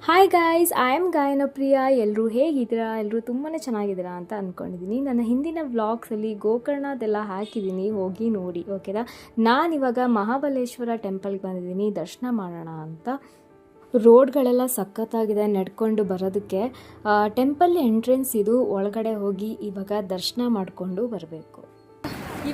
Hi guys, I am Gayanapriya. ಎಲ್ಲರೂ ಹೇಗಿದ್ದೀರಾ? ಎಲ್ಲರೂ ತುಂಬಾ ಚೆನ್ನಾಗಿದ್ದೀರಾ ಅಂತ ಅಂದ್ಕೊಂಡಿದ್ದೀನಿ. ನನ್ನ ಹಿಂದಿನ ವ್ಲಾಗ್ಸಲ್ಲಿ ಗೋಕರ್ಣದೆಲ್ಲ ಹಾಕಿದ್ದೀನಿ, ಹೋಗಿ ನೋಡಿ. ಓಕೆನಾ? ನಾನಿವಾಗ ಮಹಾಬಲೇಶ್ವರ ಟೆಂಪಲ್ಗೆ ಬಂದಿದ್ದೀನಿ ದರ್ಶನ ಮಾಡೋಣ ಅಂತ. ರೋಡ್ಗಳೆಲ್ಲ ಸಖತ್ತಾಗಿದೆ ನಡ್ಕೊಂಡು ಬರೋದಕ್ಕೆ. ಟೆಂಪಲ್ ಎಂಟ್ರೆನ್ಸ್ ಇದು. ಒಳಗಡೆ ಹೋಗಿ ಇವಾಗ ದರ್ಶನ ಮಾಡಿಕೊಂಡು ಬರಬೇಕು.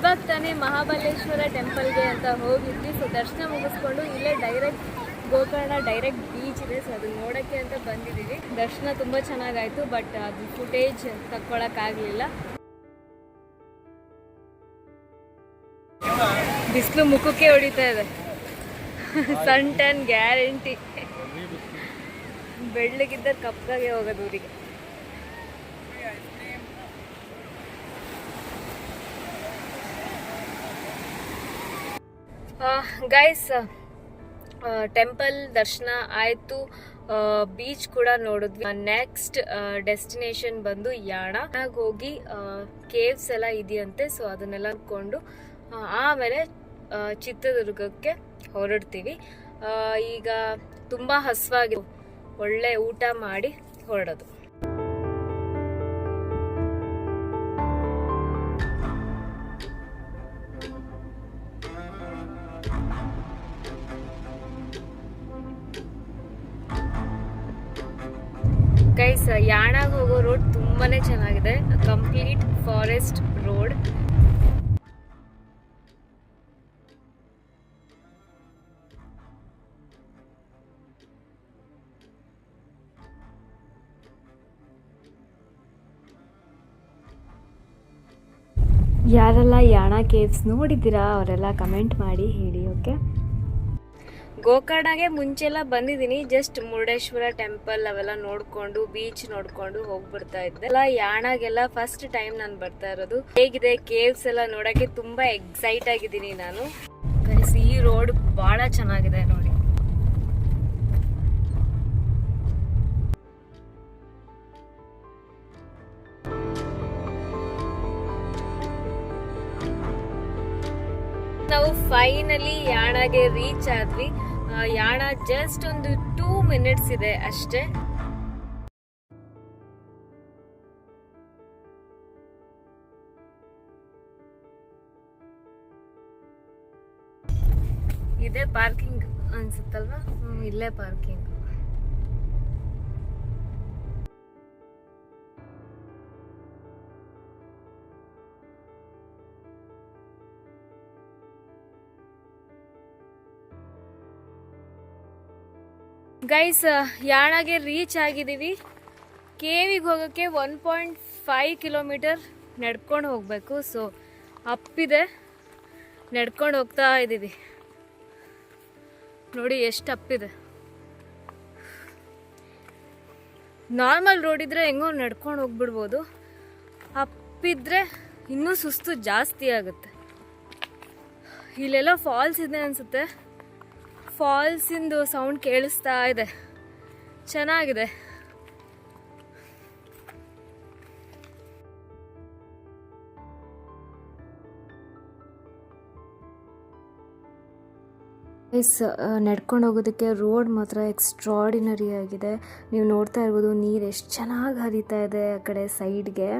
ಇವಾಗ ತಾನೇ ಮಹಾಬಲೇಶ್ವರ ಟೆಂಪಲ್ಗೆ ಅಂತ ಹೋಗಿದ್ವಿ. ಸೊ ದರ್ಶನ ಮುಗಿಸ್ಕೊಂಡು ಇಲ್ಲೇ ಡೈರೆಕ್ಟ್ ಗೋಕರ್ಣ ಡೈರೆಕ್ಟ್ ಬೀಚ್ ಇದೆ. ಸೊ ಅದು ನೋಡೋಕ್ಕೆ ಅಂತ ಬಂದಿದ್ದೀವಿ. ದರ್ಶನ ತುಂಬ ಚೆನ್ನಾಗಾಯಿತು, ಬಟ್ ಅದು ಫುಟೇಜ್ ತಕ್ಕೊಳಕ್ಕಾಗಲಿಲ್ಲ. ಬಿಸಿಲು ಮುಖಕ್ಕೆ ಹೊಡಿತಾ ಇದೆ. ಸನ್ ಟನ್ ಗ್ಯಾರಂಟಿ. ಬೆಳ್ಳಗಿದ್ದ ಕಪ್ಪಾಗೆ ಹೋಗೋದು ಊರಿಗೆ. ಗೈಸ್, ಟೆಂಪಲ್ ದರ್ಶನ ಆಯಿತು, ಬೀಚ್ ಕೂಡ ನೋಡಿದ್ವಿ. ನೆಕ್ಸ್ಟ್ ಡೆಸ್ಟಿನೇಷನ್ ಬಂದು ಯಾಣ. ಹೋಗಿ ಕೇವ್ಸ್ ಎಲ್ಲ ಇದೆಯಂತೆ. ಸೊ ಅದನ್ನೆಲ್ಲ ನೋಡ್ಕೊಂಡು ಆಮೇಲೆ ಚಿತ್ರದುರ್ಗಕ್ಕೆ ಹೊರಡ್ತೀವಿ. ಈಗ ತುಂಬ ಹಸಿವಾಗಿ ಒಳ್ಳೆ ಊಟ ಮಾಡಿ ಹೊರಡೋದು. ಗೈಸ್, ಯಾಣಾಗ ಹೋಗೋ ರೋಡ್ ತುಂಬಾನೇ ಚೆನ್ನಾಗಿದೆ. Complete forest road. ಯಾರೆಲ್ಲ ಯಾಣ ಕೇವ್ಸ್ ನೋಡಿದ್ದೀರಾ ಅವರೆಲ್ಲ ಕಮೆಂಟ್ ಮಾಡಿ ಹೇಳಿ. ಓಕೆ, ಗೋಕರ್ಣಗೆ ಮುಂಚೆಲ್ಲ ಬಂದಿದ್ದೀನಿ. ಜಸ್ಟ್ ಮುರುಡೇಶ್ವರ ಟೆಂಪಲ್ ಅವೆಲ್ಲ ನೋಡ್ಕೊಂಡು ಬೀಚ್ ನೋಡ್ಕೊಂಡು ಹೋಗ್ಬಿಡ್ತಾ ಇದ್ದೆ. ಎಲ್ಲ ಯಾಣಾಗೆಲ್ಲ ಫಸ್ಟ್ ಟೈಮ್ ನಾನು ಬರ್ತಾ ಇರೋದು. ಹೇಗಿದೆ ಕೇವ್ಸ್ ಎಲ್ಲ ನೋಡಕ್ಕೆ ತುಂಬಾ ಎಕ್ಸೈಟ್ ಆಗಿದ್ದೀನಿ ನಾನು. ಈ ರೋಡ್ ಬಹಳ ಚೆನ್ನಾಗಿದೆ ನೋಡಿ. ನಾವು ಫೈನಲಿ ಯಾಣಗೆ ರೀಚ್ ಆದ್ವಿ. ಯಾಣ ಜಸ್ಟ್ ಒಂದು 2 minutes ಇದೆ ಅಷ್ಟೇ. ಇದೇ ಪಾರ್ಕಿಂಗ್ ಅನ್ಸುತ್ತಲ್ವಾ? ಇಲ್ಲೇ ಪಾರ್ಕಿಂಗ್. ಗೈಸ್, ಯಾಣಗೆ ರೀಚ್ ಆಗಿದ್ದೀವಿ. ಕೇವಿಗೆ ಹೋಗೋಕ್ಕೆ 1.5 ಕಿಲೋಮೀಟರ್ ನಡ್ಕೊಂಡು ಹೋಗಬೇಕು. ಸೊ ಅಪ್ಪಿದೆ, ನಡ್ಕೊಂಡು ಹೋಗ್ತಾ ಇದ್ದೀವಿ. ನೋಡಿ ಎಷ್ಟು ಅಪ್ಪಿದೆ. ನಾರ್ಮಲ್ ರೋಡ್ ಇದ್ರೆ ಹೆಂಗೋ ನಡ್ಕೊಂಡು ಹೋಗ್ಬಿಡ್ಬೋದು. ಅಪ್ಪಿದ್ರೆ ಇನ್ನೂ ಸುಸ್ತು ಜಾಸ್ತಿ ಆಗುತ್ತೆ. ಇಲ್ಲೆಲ್ಲ ಫಾಲ್ಸ್ ಇದೆ ಅನಿಸುತ್ತೆ. ಫಾಲ್ಸಿಂದು ಸೌಂಡ್ ಕೇಳಿಸ್ತಾ ಇದೆ, ಚೆನ್ನಾಗಿದೆ. ನಡ್ಕೊಂಡು ಹೋಗೋದಕ್ಕೆ ರೋಡ್ ಮಾತ್ರ ಎಕ್ಸ್ಟ್ರಾಡಿನರಿ ಆಗಿದೆ. ನೀವು ನೋಡ್ತಾ ಇರ್ಬೋದು ನೀರು ಎಷ್ಟು ಚೆನ್ನಾಗಿ ಹರಿತಾ ಇದೆ ಆ ಕಡೆ ಸೈಡ್ಗೆ.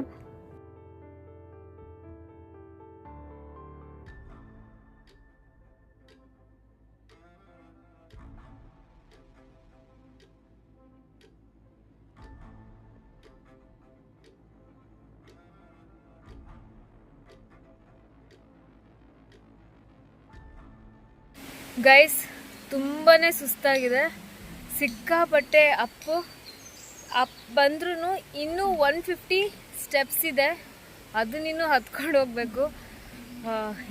ಗೈಸ್, ತುಂಬಾ ಸುಸ್ತಾಗಿದೆ, ಸಿಕ್ಕಾಪಟ್ಟೆ ಅಪ್ ಬಂದ್ರೂ ಇನ್ನೂ 150 ಸ್ಟೆಪ್ಸ್ ಇದೆ. ಅದನ್ನಿನ್ನೂ ಹತ್ಕೊಂಡು ಹೋಗಬೇಕು.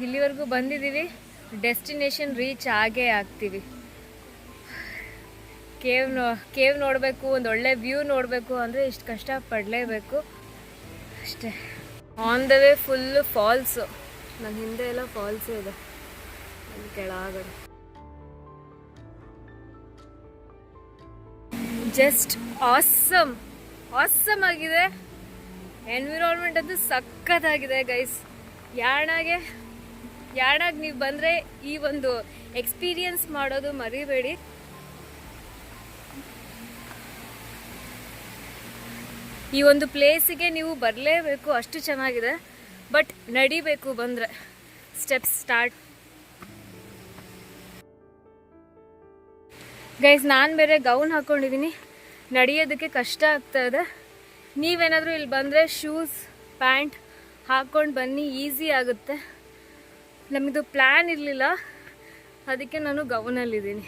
ಇಲ್ಲಿವರೆಗೂ ಬಂದಿದ್ದೀವಿ, ಡೆಸ್ಟಿನೇಷನ್ ರೀಚ್ ಆಗೇ ಆಗ್ತೀವಿ. ಕೇವ್ ನೋಡಬೇಕು, ಒಂದು ಒಳ್ಳೆ ವ್ಯೂ ನೋಡಬೇಕು ಅಂದರೆ ಇಷ್ಟು ಕಷ್ಟಪಡಲೇಬೇಕು ಅಷ್ಟೇ. On the way full falls. ನನ್ನ ಹಿಂದೆ ಎಲ್ಲ ಫಾಲ್ಸು ಇದೆ ಅಲ್ಲಿ ಕೆಳಗಡೆ. ಜಸ್ಟ್ ಆಸಮ್ ಆಗಿದೆ. ಎನ್ವಿರಾನ್ಮೆಂಟ್ ಅಂತೂ ಸಖತ್ತಾಗಿದೆ ಗೈಸ್. ಯಾಣಾಗೆ ನೀವು ಬಂದರೆ ಈ ಒಂದು ಎಕ್ಸ್ಪೀರಿಯನ್ಸ್ ಮಾಡೋದು ಮರಿಬೇಡಿ. ಈ ಒಂದು ಪ್ಲೇಸಿಗೆ ನೀವು ಬರಲೇಬೇಕು, ಅಷ್ಟು ಚೆನ್ನಾಗಿದೆ. ಬಟ್ ನಡಿಬೇಕು ಬಂದರೆ. Steps start. ಗೈಸ್, ನಾನು ಬೇರೆ ಗೌನ್ ಹಾಕ್ಕೊಂಡಿದ್ದೀನಿ, ನಡೆಯೋದಕ್ಕೆ ಕಷ್ಟ ಆಗ್ತಾ ಇದೆ. ನೀವೇನಾದರೂ ಇಲ್ಲಿ ಬಂದರೆ ಶೂಸ್ ಪ್ಯಾಂಟ್ ಹಾಕ್ಕೊಂಡು ಬನ್ನಿ, ಈಸಿ ಆಗುತ್ತೆ. ನಮ್ಮದು ಪ್ಲ್ಯಾನ್ ಇರಲಿಲ್ಲ, ಅದಕ್ಕೆ ನಾನು ಗೌನಲ್ಲಿದ್ದೀನಿ.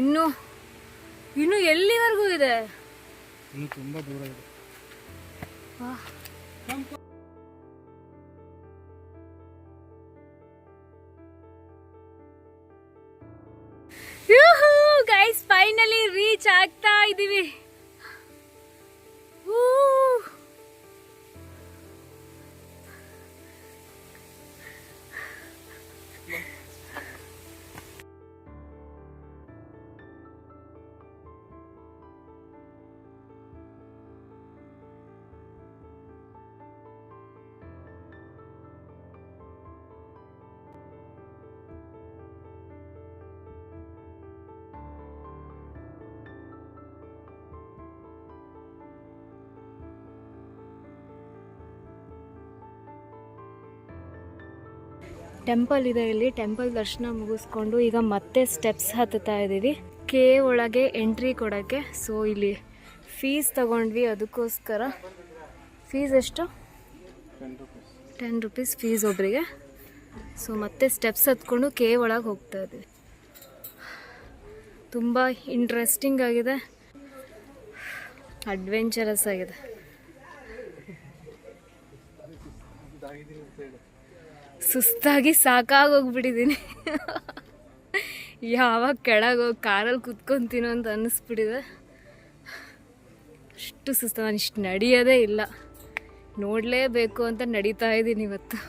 ಇನ್ನು ಎಲ್ಲಿವರೆಗೂ ಇದೆ? ಇನ್ನು ತುಂಬ ದೂರ ಇದೆ. ಗೈಸ್, ಫೈನಲಿ ರೀಚ್ ಆಗ್ತಾ ಇದೀವಿ. ಟೆಂಪಲ್ ಇದೆ ಇಲ್ಲಿ. ಟೆಂಪಲ್ ದರ್ಶನ ಮುಗಿಸ್ಕೊಂಡು ಈಗ ಮತ್ತೆ ಸ್ಟೆಪ್ಸ್ ಹತ್ತುತ್ತಾ ಇದ್ದೀವಿ ಕೆ ಒಳಗೆ ಎಂಟ್ರಿ ಕೊಡೋಕ್ಕೆ. ಸೊ ಇಲ್ಲಿ ಫೀಸ್ ತಗೊಂಡ್ವಿ, ಅದಕ್ಕೋಸ್ಕರ. ಫೀಸ್ ಎಷ್ಟು? 10 ರೂಪೀಸ್ ಫೀಸ್ ಒಬ್ಬರಿಗೆ. ಸೊ ಮತ್ತೆ ಸ್ಟೆಪ್ಸ್ ಹತ್ಕೊಂಡು ಕೆ ಒಳಗೆ ಹೋಗ್ತಾ ಇದ್ದೀವಿ. ತುಂಬ ಇಂಟ್ರೆಸ್ಟಿಂಗ್ ಆಗಿದೆ, ಅಡ್ವೆಂಚರಸ್ ಆಗಿದೆ. ಸುಸ್ತಾಗಿ ಸಾಕಾಗೋಗ್ಬಿಟ್ಟಿದ್ದೀನಿ. ಯಾವಾಗ ಕೆಳಗೆ ಹೋಗಿ ಕಾರಲ್ಲಿ ಕುತ್ಕೊತೀನೋ ಅಂತ ಅನ್ನಿಸ್ಬಿಟ್ಟಿದೆ. ಅಷ್ಟು ಸುಸ್ತು. ನಾನು ಇಷ್ಟು ನಡೆಯೋದೇ ಇಲ್ಲ, ನೋಡಲೇಬೇಕು ಅಂತ ನಡೀತಾ ಇದ್ದೀನಿ ಇವತ್ತು.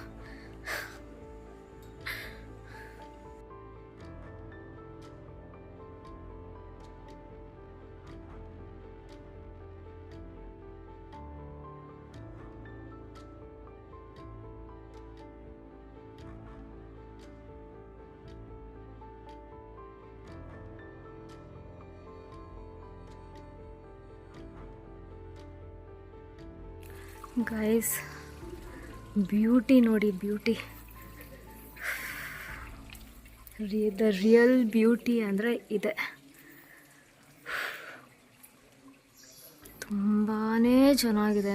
ಗೈಸ್, ಬ್ಯೂಟಿ ನೋಡಿ, ಬ್ಯೂಟಿ. ದ ರಿಯಲ್ ಬ್ಯೂಟಿ ಅಂದರೆ ಇದೆ. ತುಂಬಾ ಚೆನ್ನಾಗಿದೆ.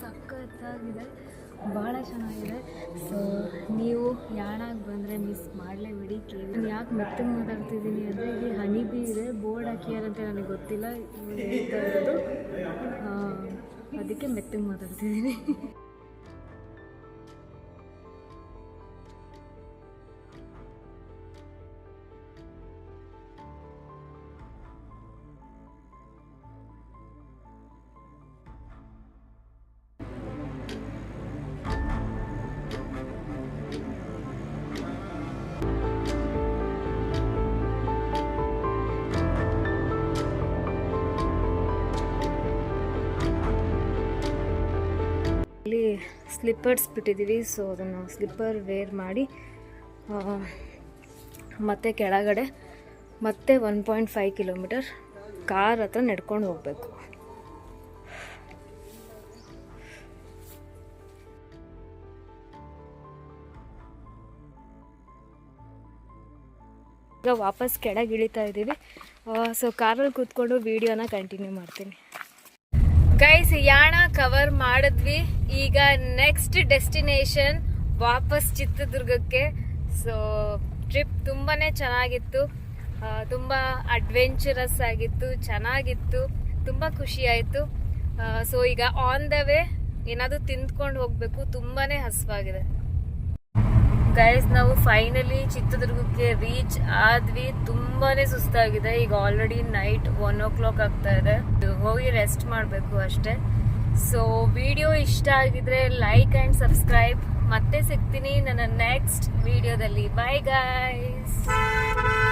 ಸಖತ್ತಾಗಿದೆ, ಭಾಳ ಚೆನ್ನಾಗಿದೆ. ಸೊ ನೀವು ಯಾಣಾಗಿ ಬಂದರೆ ಮಿಸ್ ಮಾಡಲೇಬೇಡಿ. ನಾನು ಯಾಕೆ ಮೆತ್ತಗೆ ಮಾತಾಡ್ತಿದ್ದೀನಿ ಅಂದರೆ ಇಲ್ಲಿ ಹನಿ ಬೀ ಇದೆ, ಬೋರ್ಡ್ ಹಾಕಿಯಾರಂತೆ ನನಗೆ ಗೊತ್ತಿಲ್ಲ ಹೇಳ್ತಾ ಇರೋದು, ಅದಕ್ಕೆ ಮೆತ್ತಗೆ ಮಾತಾಡ್ತಿದ್ದೀನಿ. ಇಲ್ಲಿ ಸ್ಲಿಪ್ಪರ್ಸ್ ಬಿಟ್ಟಿದ್ದೀವಿ. ಸೊ ಅದನ್ನು ಸ್ಲಿಪ್ಪರ್ ವೇರ್ ಮಾಡಿ ಮತ್ತೆ ಕೆಳಗಡೆ ಮತ್ತೆ 1.5 ಕಿಲೋಮೀಟರ್ ಕಾರ್ ಹತ್ರ ನಡ್ಕೊಂಡು ಹೋಗಬೇಕು. ಈಗ ವಾಪಸ್ ಕೆಳಗೆ ಇಳಿತಾ ಇದ್ದೀವಿ. ಸೊ ಕಾರಲ್ಲಿ ಕೂತ್ಕೊಂಡು ವಿಡಿಯೋನ ಕಂಟಿನ್ಯೂ ಮಾಡ್ತೀನಿ. ಗೈಸ್, ಯಾಣ ಕವರ್ ಮಾಡಿದ್ವಿ. ಈಗ ನೆಕ್ಸ್ಟ್ ಡೆಸ್ಟಿನೇಷನ್ ವಾಪಸ್ ಚಿತ್ರದುರ್ಗಕ್ಕೆ. ಸೊ ಟ್ರಿಪ್ ತುಂಬಾ ಚೆನ್ನಾಗಿತ್ತು, ತುಂಬ ಅಡ್ವೆಂಚರಸ್ ಆಗಿತ್ತು, ಚೆನ್ನಾಗಿತ್ತು, ತುಂಬ ಖುಷಿ ಆಯಿತು. ಸೊ ಈಗ ಆನ್ ದ ವೇ ಏನಾದರೂ ತಿಂದ್ಕೊಂಡು ಹೋಗಬೇಕು, ತುಂಬಾ ಹಸಿವಾಗಿದೆ. ಗೈಸ್, ನಾವು ಫೈನಲಿ ಚಿತ್ರದುರ್ಗಕ್ಕೆ ರೀಚ್ ಆದ್ವಿ. ತುಂಬಾನೇ ಸುಸ್ತಾಗಿದೆ. ಈಗ ಆಲ್ರೆಡಿ ನೈಟ್ 1 o'clock ಆಗ್ತಾ ಇದೆ. ಹೋಗಿ ರೆಸ್ಟ್ ಮಾಡಬೇಕು ಅಷ್ಟೇ. ಸೊ ವಿಡಿಯೋ ಇಷ್ಟ ಆಗಿದ್ರೆ ಲೈಕ್ ಆ್ಯಂಡ್ ಸಬ್ಸ್ಕ್ರೈಬ್ ಮತ್ತೆ ಸಿಗ್ತೀನಿ ನನ್ನ ನೆಕ್ಸ್ಟ್ ವಿಡಿಯೋದಲ್ಲಿ. ಬಾಯ್ ಗಾಯ್.